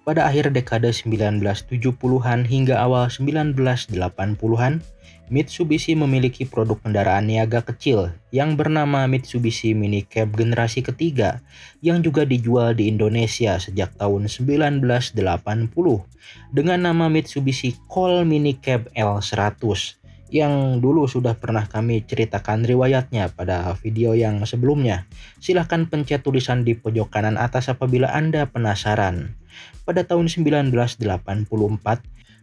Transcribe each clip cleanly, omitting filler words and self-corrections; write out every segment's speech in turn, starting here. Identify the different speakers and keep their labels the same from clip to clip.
Speaker 1: Pada akhir dekade 1970-an hingga awal 1980-an, Mitsubishi memiliki produk kendaraan niaga kecil yang bernama Mitsubishi Mini Cab generasi ketiga yang juga dijual di Indonesia sejak tahun 1980 dengan nama Mitsubishi Colt Mini Cab L100 yang dulu sudah pernah kami ceritakan riwayatnya pada video yang sebelumnya. Silahkan pencet tulisan di pojok kanan atas apabila Anda penasaran. Pada tahun 1984,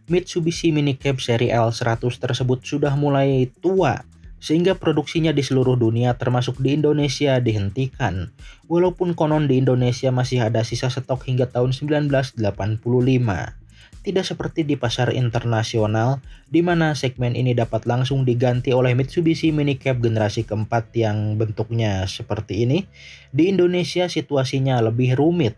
Speaker 1: Mitsubishi Mini Cab seri L100 tersebut sudah mulai tua, sehingga produksinya di seluruh dunia termasuk di Indonesia dihentikan. Walaupun konon di Indonesia masih ada sisa stok hingga tahun 1985. Tidak seperti di pasar internasional, di mana segmen ini dapat langsung diganti oleh Mitsubishi Mini Cab generasi keempat yang bentuknya seperti ini. Di Indonesia situasinya lebih rumit.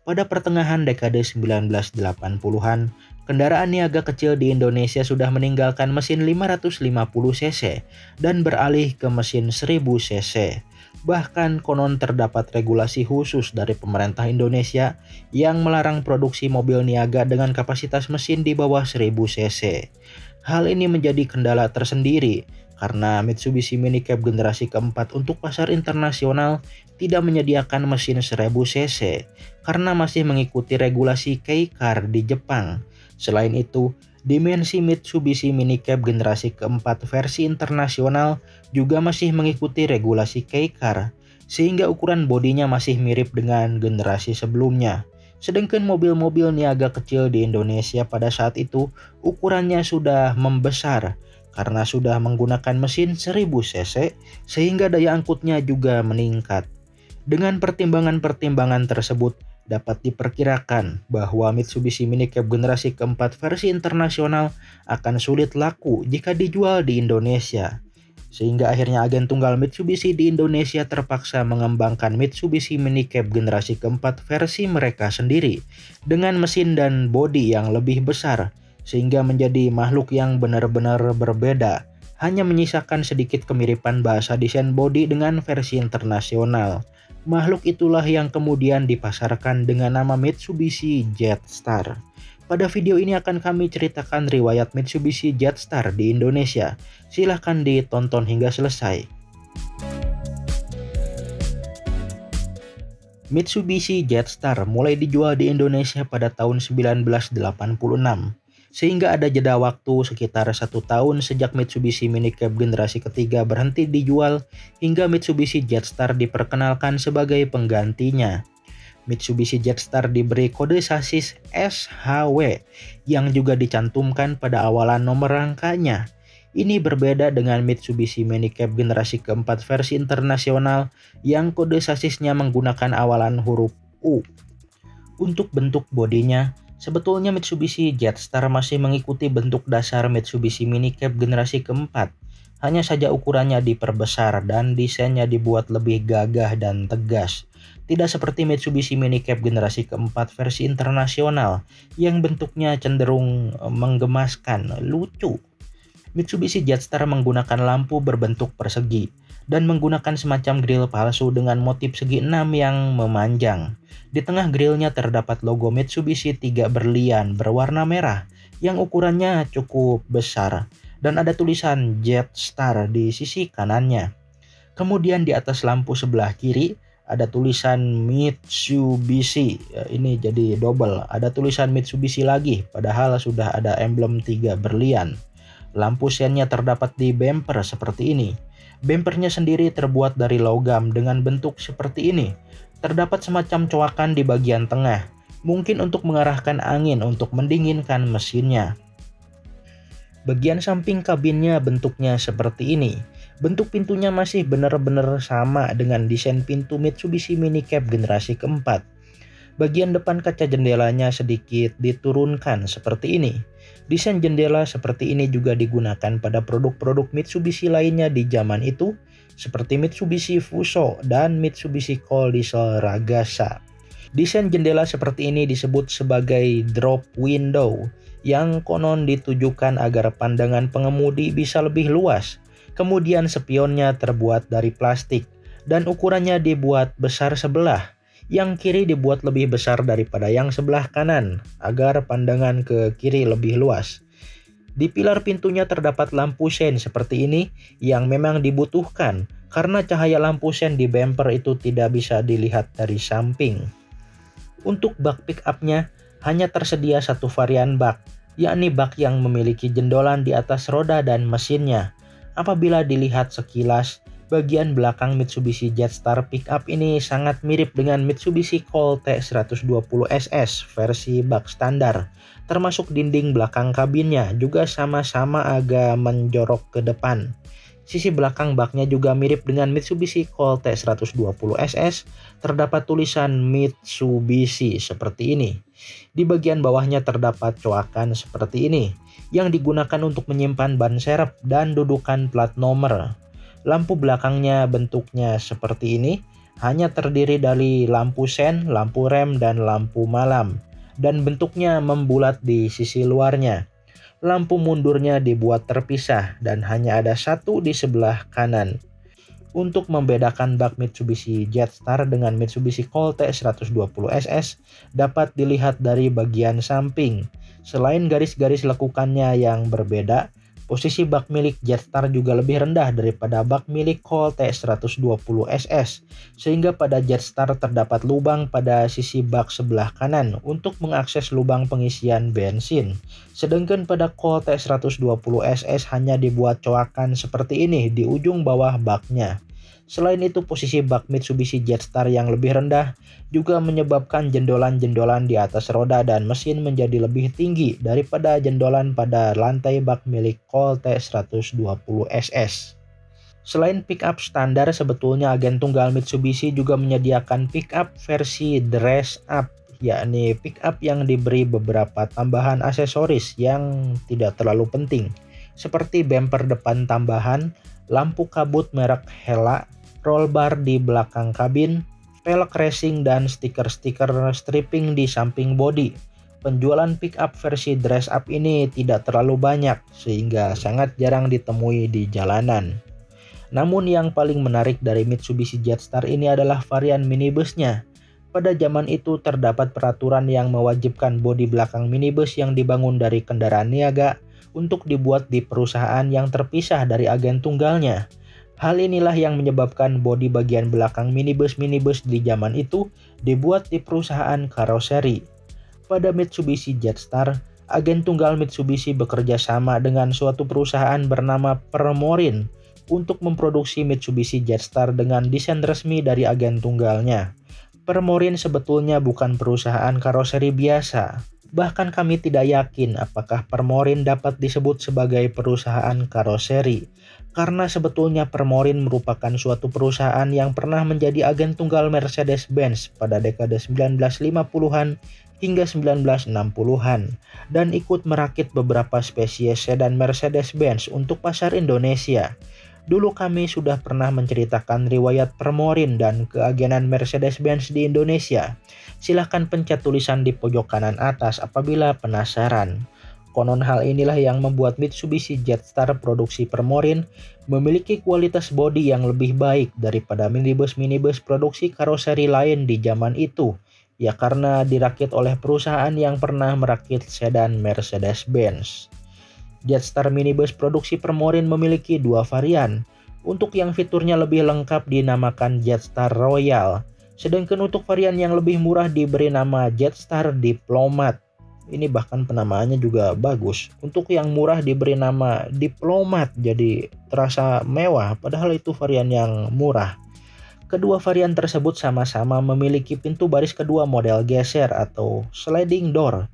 Speaker 1: Pada pertengahan dekade 1980-an, kendaraan niaga kecil di Indonesia sudah meninggalkan mesin 550 cc dan beralih ke mesin 1000 cc. Bahkan konon terdapat regulasi khusus dari pemerintah Indonesia yang melarang produksi mobil niaga dengan kapasitas mesin di bawah 1000 cc. Hal ini menjadi kendala tersendiri karena Mitsubishi Mini Cab generasi keempat untuk pasar internasional tidak menyediakan mesin 1000 cc karena masih mengikuti regulasi Kei Car di Jepang. Selain itu, dimensi Mitsubishi Mini Cab generasi keempat versi internasional juga masih mengikuti regulasi Kei Car, sehingga ukuran bodinya masih mirip dengan generasi sebelumnya. Sedangkan mobil-mobil niaga kecil di Indonesia pada saat itu ukurannya sudah membesar karena sudah menggunakan mesin 1000 cc sehingga daya angkutnya juga meningkat. Dengan pertimbangan-pertimbangan tersebut, dapat diperkirakan bahwa Mitsubishi Mini Cab generasi keempat versi internasional akan sulit laku jika dijual di Indonesia. Sehingga akhirnya agen tunggal Mitsubishi di Indonesia terpaksa mengembangkan Mitsubishi Mini Cab generasi keempat versi mereka sendiri dengan mesin dan bodi yang lebih besar, sehingga menjadi makhluk yang benar-benar berbeda, hanya menyisakan sedikit kemiripan bahasa desain bodi dengan versi internasional. Makhluk itulah yang kemudian dipasarkan dengan nama Mitsubishi Jetstar. Pada video ini akan kami ceritakan riwayat Mitsubishi Jetstar di Indonesia. Silahkan ditonton hingga selesai. Mitsubishi Jetstar mulai dijual di Indonesia pada tahun 1986. Sehingga ada jeda waktu sekitar 1 tahun sejak Mitsubishi Mini Cab generasi ketiga berhenti dijual hingga Mitsubishi Jetstar diperkenalkan sebagai penggantinya. Mitsubishi Jetstar diberi kode sasis SHW yang juga dicantumkan pada awalan nomor rangkanya. Ini berbeda dengan Mitsubishi Mini Cab generasi keempat versi internasional yang kode sasisnya menggunakan awalan huruf U. Untuk bentuk bodinya, sebetulnya Mitsubishi Jetstar masih mengikuti bentuk dasar Mitsubishi Mini Cab generasi keempat. Hanya saja ukurannya diperbesar dan desainnya dibuat lebih gagah dan tegas. Tidak seperti Mitsubishi Mini Cab generasi keempat versi internasional yang bentuknya cenderung menggemaskan, lucu. Mitsubishi Jetstar menggunakan lampu berbentuk persegi dan menggunakan semacam grill palsu dengan motif segi 6 yang memanjang. Di tengah grillnya terdapat logo Mitsubishi 3 berlian berwarna merah yang ukurannya cukup besar dan ada tulisan Jetstar di sisi kanannya. Kemudian di atas lampu sebelah kiri ada tulisan Mitsubishi. Ini jadi double, ada tulisan Mitsubishi lagi padahal sudah ada emblem 3 berlian. Lampu sennya terdapat di bumper seperti ini. Bumpernya sendiri terbuat dari logam dengan bentuk seperti ini. Terdapat semacam coakan di bagian tengah, mungkin untuk mengarahkan angin untuk mendinginkan mesinnya. Bagian samping kabinnya bentuknya seperti ini. Bentuk pintunya masih benar-benar sama dengan desain pintu Mitsubishi Mini Cab generasi keempat. Bagian depan kaca jendelanya sedikit diturunkan seperti ini. Desain jendela seperti ini juga digunakan pada produk-produk Mitsubishi lainnya di zaman itu, seperti Mitsubishi Fuso dan Mitsubishi Colt Diesel Ragasa. Desain jendela seperti ini disebut sebagai drop window, yang konon ditujukan agar pandangan pengemudi bisa lebih luas. Kemudian spionnya terbuat dari plastik dan ukurannya dibuat besar sebelah. Yang kiri dibuat lebih besar daripada yang sebelah kanan agar pandangan ke kiri lebih luas. Di pilar pintunya terdapat lampu sein seperti ini yang memang dibutuhkan karena cahaya lampu sein di bumper itu tidak bisa dilihat dari samping. Untuk bak pick-up-nya hanya tersedia satu varian bak, yakni bak yang memiliki jendolan di atas roda dan mesinnya. Apabila dilihat sekilas, bagian belakang Mitsubishi Jetstar pickup ini sangat mirip dengan Mitsubishi Colt T120SS versi bak standar, termasuk dinding belakang kabinnya juga sama-sama agak menjorok ke depan. Sisi belakang baknya juga mirip dengan Mitsubishi Colt T120SS, terdapat tulisan Mitsubishi seperti ini. Di bagian bawahnya terdapat coakan seperti ini, yang digunakan untuk menyimpan ban serep dan dudukan plat nomor. Lampu belakangnya bentuknya seperti ini, hanya terdiri dari lampu sen, lampu rem, dan lampu malam, dan bentuknya membulat di sisi luarnya. Lampu mundurnya dibuat terpisah dan hanya ada satu di sebelah kanan. Untuk membedakan bak Mitsubishi Jetstar dengan Mitsubishi Colt T120SS dapat dilihat dari bagian samping. Selain garis-garis lekukannya yang berbeda, posisi bak milik Jetstar juga lebih rendah daripada bak milik Colt T120SS, sehingga pada Jetstar terdapat lubang pada sisi bak sebelah kanan untuk mengakses lubang pengisian bensin. Sedangkan pada Colt T120SS hanya dibuat coakan seperti ini di ujung bawah baknya. Selain itu, posisi bak Mitsubishi Jetstar yang lebih rendah juga menyebabkan jendolan-jendolan di atas roda dan mesin menjadi lebih tinggi daripada jendolan pada lantai bak milik Colt T120SS. Selain pickup standar, sebetulnya agen tunggal Mitsubishi juga menyediakan pickup versi dress up, yakni pickup yang diberi beberapa tambahan aksesoris yang tidak terlalu penting, seperti bumper depan tambahan, lampu kabut merek Hella, roll bar di belakang kabin, pelek racing, dan stiker-stiker stripping di samping bodi. Penjualan pickup versi dress up ini tidak terlalu banyak sehingga sangat jarang ditemui di jalanan. Namun yang paling menarik dari Mitsubishi Jetstar ini adalah varian minibusnya. Pada zaman itu terdapat peraturan yang mewajibkan bodi belakang minibus yang dibangun dari kendaraan niaga untuk dibuat di perusahaan yang terpisah dari agen tunggalnya. Hal inilah yang menyebabkan bodi bagian belakang minibus-minibus di zaman itu dibuat di perusahaan karoseri. Pada Mitsubishi Jetstar, agen tunggal Mitsubishi bekerja sama dengan suatu perusahaan bernama Permorin untuk memproduksi Mitsubishi Jetstar dengan desain resmi dari agen tunggalnya. Permorin sebetulnya bukan perusahaan karoseri biasa. Bahkan kami tidak yakin apakah Permorin dapat disebut sebagai perusahaan karoseri, karena sebetulnya Permorin merupakan suatu perusahaan yang pernah menjadi agen tunggal Mercedes-Benz pada dekade 1950-an hingga 1960-an dan ikut merakit beberapa spesies sedan Mercedes-Benz untuk pasar Indonesia. Dulu kami sudah pernah menceritakan riwayat Permorin dan keagenan Mercedes-Benz di Indonesia. Silahkan pencet tulisan di pojok kanan atas apabila penasaran. Konon hal inilah yang membuat Mitsubishi Jetstar produksi Permorin memiliki kualitas bodi yang lebih baik daripada minibus-minibus produksi karoseri lain di zaman itu. Ya karena dirakit oleh perusahaan yang pernah merakit sedan Mercedes-Benz. Jetstar minibus produksi Permorin memiliki dua varian. Untuk yang fiturnya lebih lengkap dinamakan Jetstar Royal, sedangkan untuk varian yang lebih murah diberi nama Jetstar Diplomat. Ini bahkan penamaannya juga bagus. Untuk yang murah diberi nama Diplomat, jadi terasa mewah padahal itu varian yang murah. Kedua varian tersebut sama-sama memiliki pintu baris kedua model geser atau sliding door.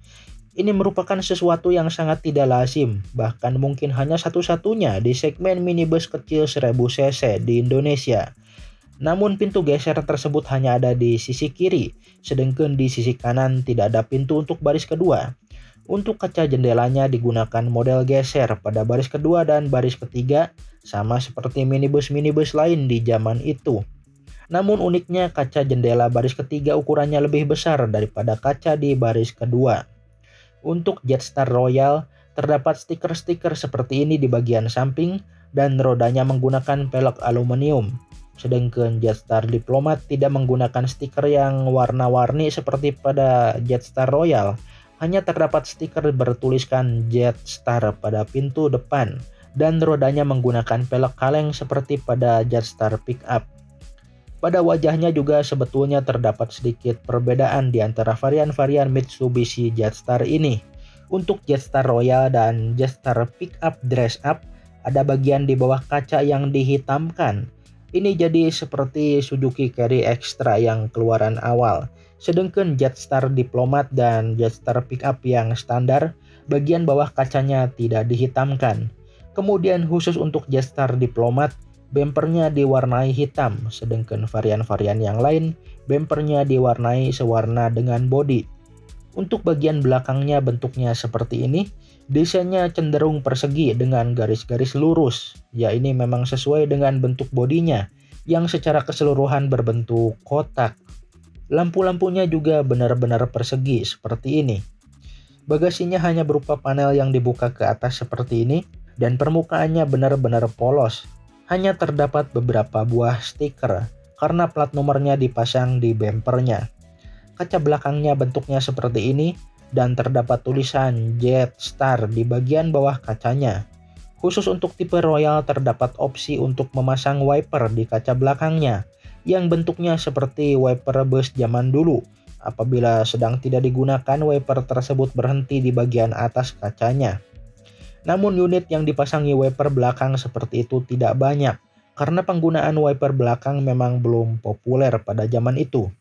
Speaker 1: Ini merupakan sesuatu yang sangat tidak lazim, bahkan mungkin hanya satu-satunya di segmen minibus kecil 1000 cc di Indonesia. Namun pintu geser tersebut hanya ada di sisi kiri, sedangkan di sisi kanan tidak ada pintu untuk baris kedua. Untuk kaca jendelanya digunakan model geser pada baris kedua dan baris ketiga, sama seperti minibus-minibus lain di zaman itu. Namun uniknya kaca jendela baris ketiga ukurannya lebih besar daripada kaca di baris kedua. Untuk Jetstar Royal, terdapat stiker-stiker seperti ini di bagian samping dan rodanya menggunakan pelek aluminium. Sedangkan Jetstar Diplomat tidak menggunakan stiker yang warna-warni seperti pada Jetstar Royal. Hanya terdapat stiker bertuliskan Jetstar pada pintu depan dan rodanya menggunakan pelek kaleng seperti pada Jetstar Pickup. Pada wajahnya juga sebetulnya terdapat sedikit perbedaan di antara varian-varian Mitsubishi Jetstar ini. Untuk Jetstar Royal dan Jetstar Pickup Dress Up, ada bagian di bawah kaca yang dihitamkan. Ini jadi seperti Suzuki Carry Extra yang keluaran awal. Sedangkan Jetstar Diplomat dan Jetstar Pickup yang standar, bagian bawah kacanya tidak dihitamkan. Kemudian khusus untuk Jetstar Diplomat, bempernya diwarnai hitam, sedangkan varian-varian yang lain, bempernya diwarnai sewarna dengan bodi. Untuk bagian belakangnya bentuknya seperti ini, desainnya cenderung persegi dengan garis-garis lurus. Ya, ini memang sesuai dengan bentuk bodinya, yang secara keseluruhan berbentuk kotak. Lampu-lampunya juga benar-benar persegi seperti ini. Bagasinya hanya berupa panel yang dibuka ke atas seperti ini, dan permukaannya benar-benar polos. Hanya terdapat beberapa buah stiker karena plat nomornya dipasang di bempernya. Kaca belakangnya bentuknya seperti ini dan terdapat tulisan Jetstar di bagian bawah kacanya. Khusus untuk tipe Royal terdapat opsi untuk memasang wiper di kaca belakangnya yang bentuknya seperti wiper bus zaman dulu. Apabila sedang tidak digunakan, wiper tersebut berhenti di bagian atas kacanya. Namun unit yang dipasangi wiper belakang seperti itu tidak banyak, karena penggunaan wiper belakang memang belum populer pada zaman itu.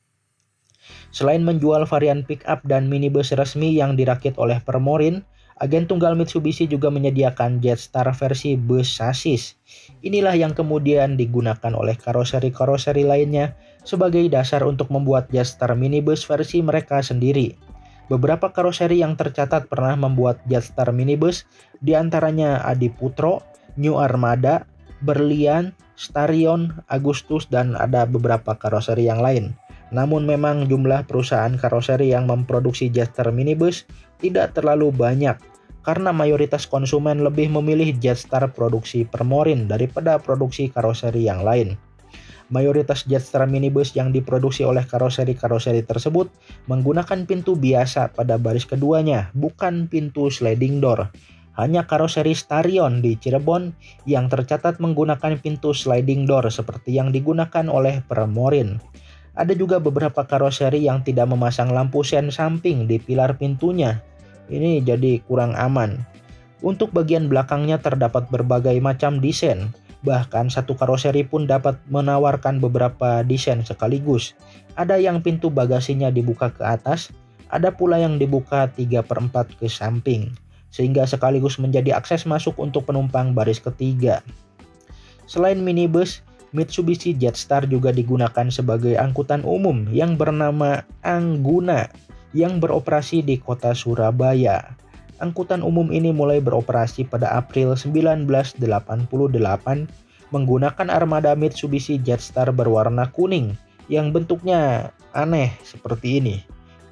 Speaker 1: Selain menjual varian pickup dan minibus resmi yang dirakit oleh Permorin, agen tunggal Mitsubishi juga menyediakan Jetstar versi bus sasis. Inilah yang kemudian digunakan oleh karoseri-karoseri lainnya sebagai dasar untuk membuat Jetstar minibus versi mereka sendiri. Beberapa karoseri yang tercatat pernah membuat Jetstar minibus, diantaranya Adiputro, New Armada, Berlian, Starion, Agustus, dan ada beberapa karoseri yang lain. Namun memang jumlah perusahaan karoseri yang memproduksi Jetstar minibus tidak terlalu banyak, karena mayoritas konsumen lebih memilih Jetstar produksi Permorin daripada produksi karoseri yang lain. Mayoritas Jetstar minibus yang diproduksi oleh karoseri-karoseri tersebut menggunakan pintu biasa pada baris keduanya, bukan pintu sliding door. Hanya karoseri Starion di Cirebon yang tercatat menggunakan pintu sliding door seperti yang digunakan oleh Permorin. Ada juga beberapa karoseri yang tidak memasang lampu sen samping di pilar pintunya. Ini jadi kurang aman. Untuk bagian belakangnya terdapat berbagai macam desain. Bahkan satu karoseri pun dapat menawarkan beberapa desain sekaligus. Ada yang pintu bagasinya dibuka ke atas, ada pula yang dibuka 3/4 ke samping, sehingga sekaligus menjadi akses masuk untuk penumpang baris ketiga. Selain minibus, Mitsubishi Jetstar juga digunakan sebagai angkutan umum yang bernama Angguna yang beroperasi di kota Surabaya. Angkutan umum ini mulai beroperasi pada April 1988 menggunakan armada Mitsubishi Jetstar berwarna kuning yang bentuknya aneh seperti ini.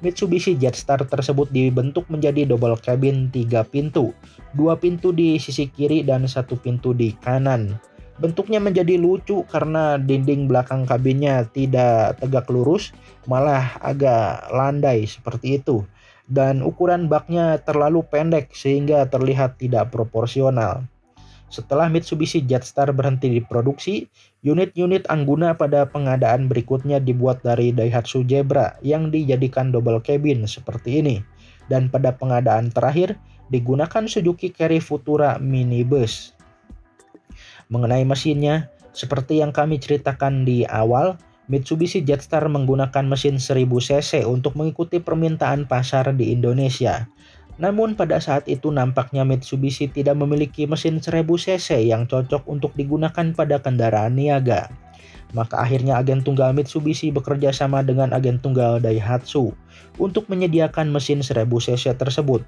Speaker 1: Mitsubishi Jetstar tersebut dibentuk menjadi double cabin 3 pintu, 2 pintu di sisi kiri dan 1 pintu di kanan. Bentuknya menjadi lucu karena dinding belakang kabinnya tidak tegak lurus, malah agak landai seperti itu. Dan ukuran baknya terlalu pendek sehingga terlihat tidak proporsional. Setelah Mitsubishi Jetstar berhenti diproduksi, unit-unit Angguna pada pengadaan berikutnya dibuat dari Daihatsu Zebra yang dijadikan double cabin seperti ini. Dan pada pengadaan terakhir digunakan Suzuki Carry Futura minibus. Mengenai mesinnya, seperti yang kami ceritakan di awal, Mitsubishi Jetstar menggunakan mesin 1000 cc untuk mengikuti permintaan pasar di Indonesia. Namun pada saat itu nampaknya Mitsubishi tidak memiliki mesin 1000 cc yang cocok untuk digunakan pada kendaraan niaga. Maka akhirnya agen tunggal Mitsubishi bekerja sama dengan agen tunggal Daihatsu untuk menyediakan mesin 1000 cc tersebut.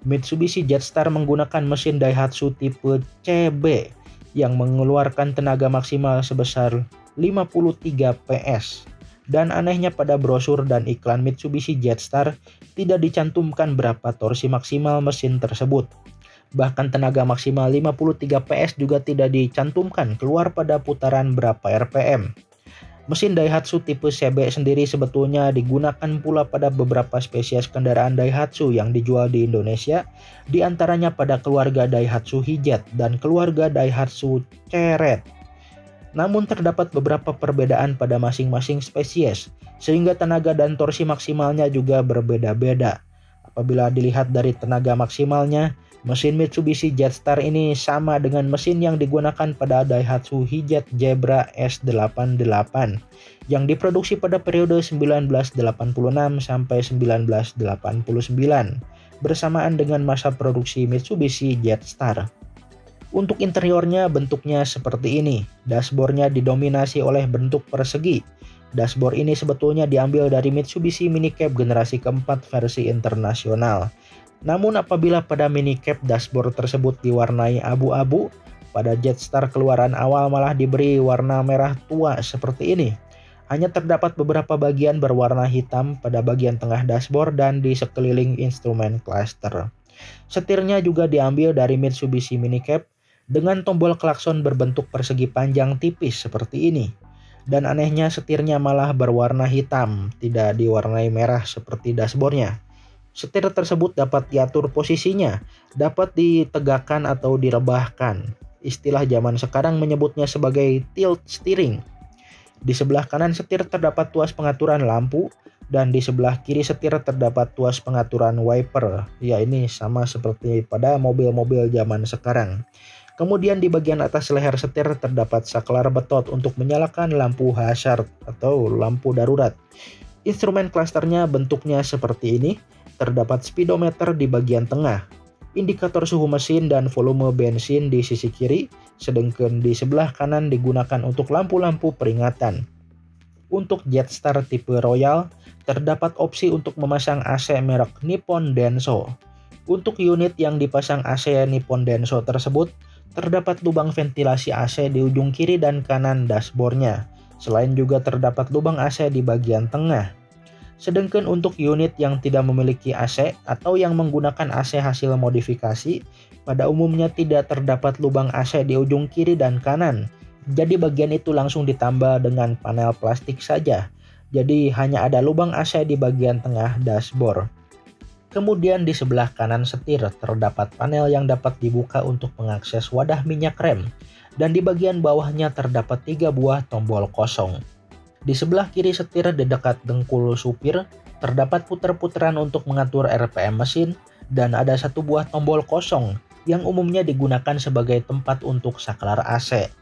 Speaker 1: Mitsubishi Jetstar menggunakan mesin Daihatsu tipe CB yang mengeluarkan tenaga maksimal sebesar 53 PS. Dan anehnya pada brosur dan iklan Mitsubishi Jetstar tidak dicantumkan berapa torsi maksimal mesin tersebut. Bahkan tenaga maksimal 53 PS juga tidak dicantumkan keluar pada putaran berapa RPM. Mesin Daihatsu tipe CB sendiri sebetulnya digunakan pula pada beberapa spesies kendaraan Daihatsu yang dijual di Indonesia, di antaranya pada keluarga Daihatsu Hijet dan keluarga Daihatsu Ceret. Namun terdapat beberapa perbedaan pada masing-masing spesies, sehingga tenaga dan torsi maksimalnya juga berbeda-beda. Apabila dilihat dari tenaga maksimalnya, mesin Mitsubishi Jetstar ini sama dengan mesin yang digunakan pada Daihatsu Hijet Zebra S88 yang diproduksi pada periode 1986 sampai 1989 bersamaan dengan masa produksi Mitsubishi Jetstar. Untuk interiornya bentuknya seperti ini. Dashboardnya didominasi oleh bentuk persegi. Dashboard ini sebetulnya diambil dari Mitsubishi Minicab generasi keempat versi internasional. Namun apabila pada Minicab dashboard tersebut diwarnai abu-abu, pada Jetstar keluaran awal malah diberi warna merah tua seperti ini. Hanya terdapat beberapa bagian berwarna hitam pada bagian tengah dashboard dan di sekeliling instrumen cluster. Setirnya juga diambil dari Mitsubishi Minicab dengan tombol klakson berbentuk persegi panjang tipis seperti ini. Dan anehnya setirnya malah berwarna hitam, tidak diwarnai merah seperti dashboardnya. Setir tersebut dapat diatur posisinya, dapat ditegakkan atau direbahkan. Istilah zaman sekarang menyebutnya sebagai tilt steering. Di sebelah kanan setir terdapat tuas pengaturan lampu, dan di sebelah kiri setir terdapat tuas pengaturan wiper. Ya, ini sama seperti pada mobil-mobil zaman sekarang. Kemudian di bagian atas leher setir terdapat saklar betot untuk menyalakan lampu hazard atau lampu darurat. Instrumen klasternya bentuknya seperti ini. Terdapat speedometer di bagian tengah, indikator suhu mesin dan volume bensin di sisi kiri, sedangkan di sebelah kanan digunakan untuk lampu-lampu peringatan. Untuk Jetstar tipe Royal, terdapat opsi untuk memasang AC merek Nippon Denso. Untuk unit yang dipasang AC Nippon Denso tersebut, terdapat lubang ventilasi AC di ujung kiri dan kanan dashboardnya. Selain juga terdapat lubang AC di bagian tengah. Sedangkan untuk unit yang tidak memiliki AC atau yang menggunakan AC hasil modifikasi, pada umumnya tidak terdapat lubang AC di ujung kiri dan kanan. Jadi bagian itu langsung ditambah dengan panel plastik saja. Jadi hanya ada lubang AC di bagian tengah dashboard. Kemudian di sebelah kanan setir terdapat panel yang dapat dibuka untuk mengakses wadah minyak rem. Dan di bagian bawahnya terdapat 3 buah tombol kosong. Di sebelah kiri setir di dekat dengkul supir, terdapat puter-puteran untuk mengatur RPM mesin dan ada 1 buah tombol kosong yang umumnya digunakan sebagai tempat untuk saklar AC.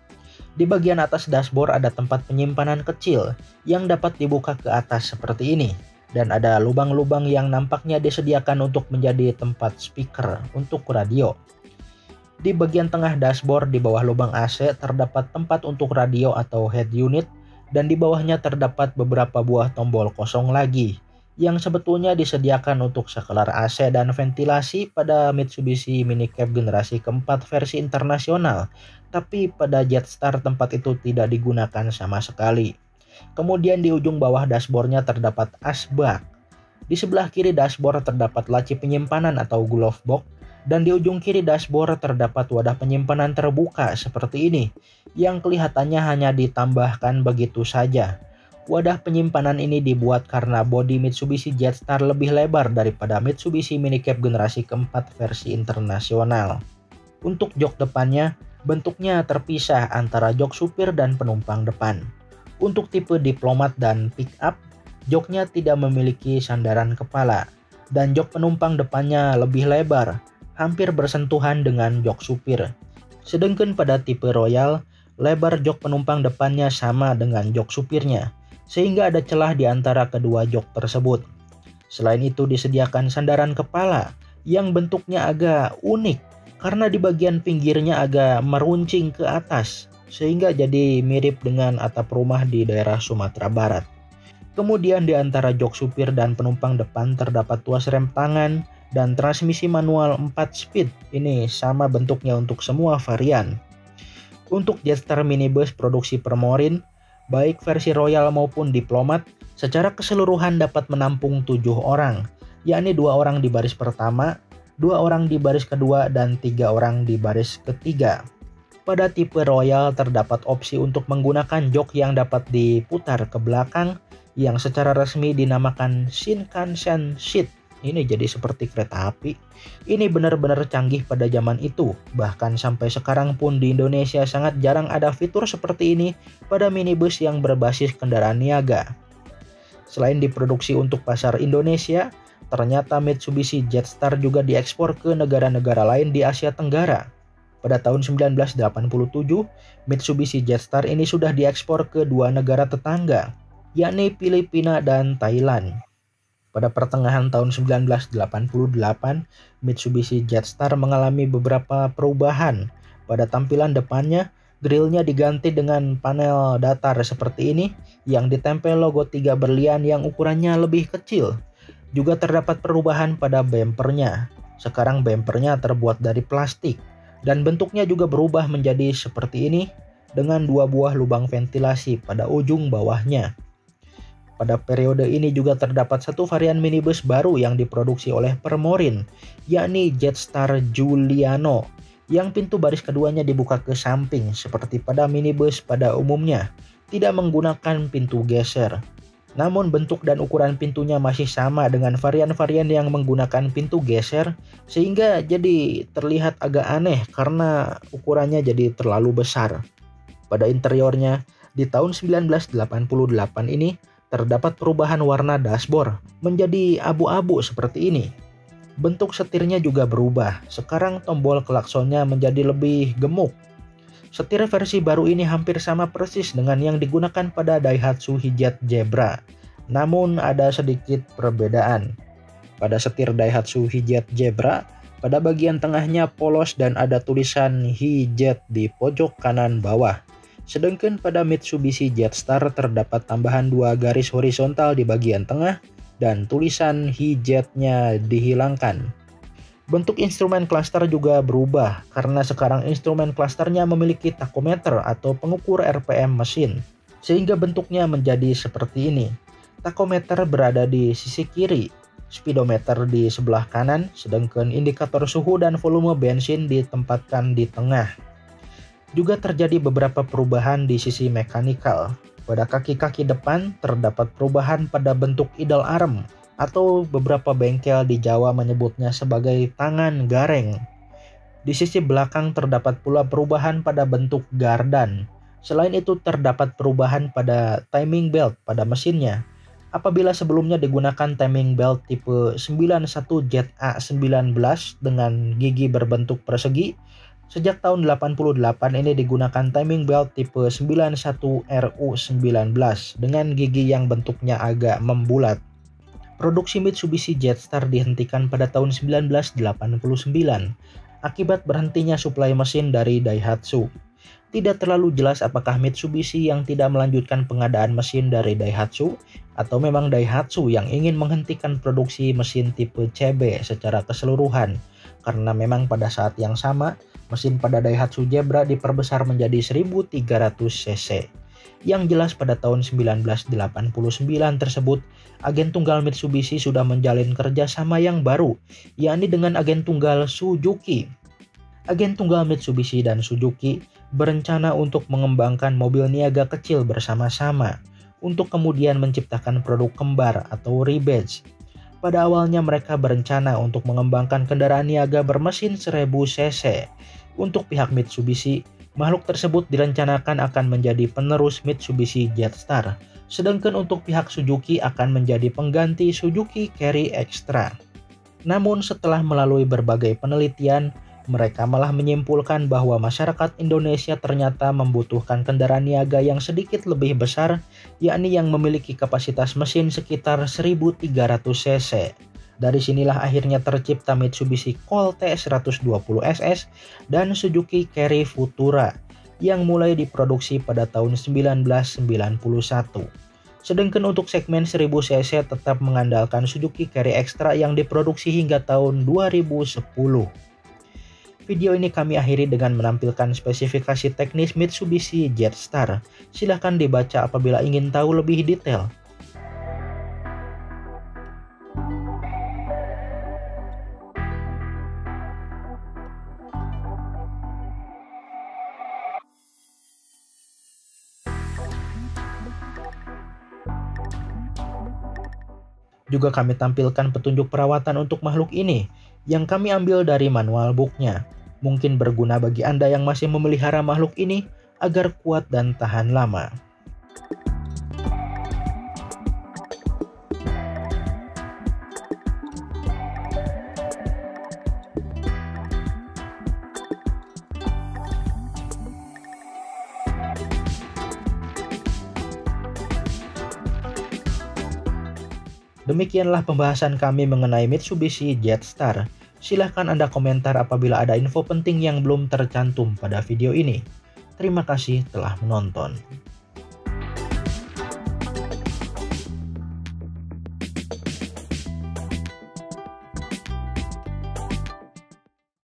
Speaker 1: Di bagian atas dashboard ada tempat penyimpanan kecil yang dapat dibuka ke atas seperti ini dan ada lubang-lubang yang nampaknya disediakan untuk menjadi tempat speaker untuk radio. Di bagian tengah dashboard di bawah lubang AC terdapat tempat untuk radio atau head unit. Dan di bawahnya terdapat beberapa buah tombol kosong lagi yang sebetulnya disediakan untuk saklar AC dan ventilasi pada Mitsubishi Minicab generasi keempat versi internasional, tapi pada Jetstar tempat itu tidak digunakan sama sekali. Kemudian di ujung bawah dashboardnya terdapat asbak. Di sebelah kiri dashboard terdapat laci penyimpanan atau glove box. Dan di ujung kiri dashboard terdapat wadah penyimpanan terbuka seperti ini yang kelihatannya hanya ditambahkan begitu saja. Wadah penyimpanan ini dibuat karena bodi Mitsubishi Jetstar lebih lebar daripada Mitsubishi Minicab generasi keempat versi internasional. Untuk jok depannya, bentuknya terpisah antara jok supir dan penumpang depan. Untuk tipe diplomat dan pick up, joknya tidak memiliki sandaran kepala dan jok penumpang depannya lebih lebar, hampir bersentuhan dengan jok supir. Sedangkan pada tipe Royal, lebar jok penumpang depannya sama dengan jok supirnya, sehingga ada celah di antara kedua jok tersebut. Selain itu disediakan sandaran kepala yang bentuknya agak unik karena di bagian pinggirnya agak meruncing ke atas, sehingga jadi mirip dengan atap rumah di daerah Sumatera Barat. Kemudian di antara jok supir dan penumpang depan terdapat tuas rem tangan dan transmisi manual 4 speed. Ini sama bentuknya untuk semua varian. Untuk Jetstar minibus produksi Permorin, baik versi Royal maupun Diplomat, secara keseluruhan dapat menampung 7 orang, yakni 2 orang di baris pertama 2 orang di baris kedua dan 3 orang di baris ketiga. Pada tipe Royal terdapat opsi untuk menggunakan jok yang dapat diputar ke belakang yang secara resmi dinamakan Shinkansen Seat. Ini jadi seperti kereta api. Ini benar-benar canggih pada zaman itu. Bahkan sampai sekarang pun di Indonesia sangat jarang ada fitur seperti ini pada minibus yang berbasis kendaraan niaga. Selain diproduksi untuk pasar Indonesia, ternyata Mitsubishi Jetstar juga diekspor ke negara-negara lain di Asia Tenggara. Pada tahun 1987, Mitsubishi Jetstar ini sudah diekspor ke 2 negara tetangga, yakni Filipina dan Thailand. Pada pertengahan tahun 1988, Mitsubishi Jetstar mengalami beberapa perubahan. Pada tampilan depannya, grillnya diganti dengan panel datar seperti ini yang ditempel logo 3 berlian yang ukurannya lebih kecil. Juga terdapat perubahan pada bempernya. Sekarang bempernya terbuat dari plastik dan bentuknya juga berubah menjadi seperti ini dengan 2 buah lubang ventilasi pada ujung bawahnya. Pada periode ini juga terdapat satu varian minibus baru yang diproduksi oleh Permorin, yakni Jetstar Giuliano, yang pintu baris keduanya dibuka ke samping seperti pada minibus pada umumnya, tidak menggunakan pintu geser. Namun bentuk dan ukuran pintunya masih sama dengan varian-varian yang menggunakan pintu geser, sehingga jadi terlihat agak aneh karena ukurannya jadi terlalu besar. Pada interiornya, di tahun 1988 ini, terdapat perubahan warna dashboard menjadi abu-abu seperti ini. Bentuk setirnya juga berubah. Sekarang tombol klaksonnya menjadi lebih gemuk. Setir versi baru ini hampir sama persis dengan yang digunakan pada Daihatsu Hijet Zebra. Namun ada sedikit perbedaan. Pada setir Daihatsu Hijet Zebra, pada bagian tengahnya polos dan ada tulisan Hijet di pojok kanan bawah. Sedangkan pada Mitsubishi Jetstar terdapat tambahan 2 garis horizontal di bagian tengah dan tulisan Hijet-nya dihilangkan. Bentuk instrumen cluster juga berubah karena sekarang instrumen clusternya memiliki tachometer atau pengukur RPM mesin, sehingga bentuknya menjadi seperti ini. Tachometer berada di sisi kiri, speedometer di sebelah kanan, sedangkan indikator suhu dan volume bensin ditempatkan di tengah. Juga terjadi beberapa perubahan di sisi mekanikal. Pada kaki-kaki depan terdapat perubahan pada bentuk idle arm atau beberapa bengkel di Jawa menyebutnya sebagai tangan gareng. Di sisi belakang terdapat pula perubahan pada bentuk gardan. Selain itu terdapat perubahan pada timing belt pada mesinnya. Apabila sebelumnya digunakan timing belt tipe 91ZA19 dengan gigi berbentuk persegi, sejak tahun 88 ini digunakan timing belt tipe 91RU19 dengan gigi yang bentuknya agak membulat. Produksi Mitsubishi Jetstar dihentikan pada tahun 1989 akibat berhentinya suplai mesin dari Daihatsu. Tidak terlalu jelas apakah Mitsubishi yang tidak melanjutkan pengadaan mesin dari Daihatsu atau memang Daihatsu yang ingin menghentikan produksi mesin tipe CB secara keseluruhan, karena memang pada saat yang sama mesin pada Daihatsu Zebra diperbesar menjadi 1300 cc. Yang jelas pada tahun 1989 tersebut, agen tunggal Mitsubishi sudah menjalin kerjasama yang baru, yakni dengan agen tunggal Suzuki. Agen tunggal Mitsubishi dan Suzuki berencana untuk mengembangkan mobil niaga kecil bersama-sama, untuk kemudian menciptakan produk kembar atau rebadge. Pada awalnya mereka berencana untuk mengembangkan kendaraan niaga bermesin 1000 cc. Untuk pihak Mitsubishi, makhluk tersebut direncanakan akan menjadi penerus Mitsubishi Jetstar, sedangkan untuk pihak Suzuki akan menjadi pengganti Suzuki Carry Extra. Namun setelah melalui berbagai penelitian, mereka malah menyimpulkan bahwa masyarakat Indonesia ternyata membutuhkan kendaraan niaga yang sedikit lebih besar, yakni yang memiliki kapasitas mesin sekitar 1300 cc. Dari sinilah akhirnya tercipta Mitsubishi Colt T120SS dan Suzuki Carry Futura yang mulai diproduksi pada tahun 1991. Sedangkan untuk segmen 1000 cc tetap mengandalkan Suzuki Carry Extra yang diproduksi hingga tahun 2010. Video ini kami akhiri dengan menampilkan spesifikasi teknis Mitsubishi Jetstar. Silahkan dibaca apabila ingin tahu lebih detail. Juga kami tampilkan petunjuk perawatan untuk makhluk ini yang kami ambil dari manual booknya. Mungkin berguna bagi Anda yang masih memelihara makhluk ini agar kuat dan tahan lama. Demikianlah pembahasan kami mengenai Mitsubishi Jetstar. Silahkan Anda komentar apabila ada info penting yang belum tercantum pada video ini. Terima kasih telah menonton.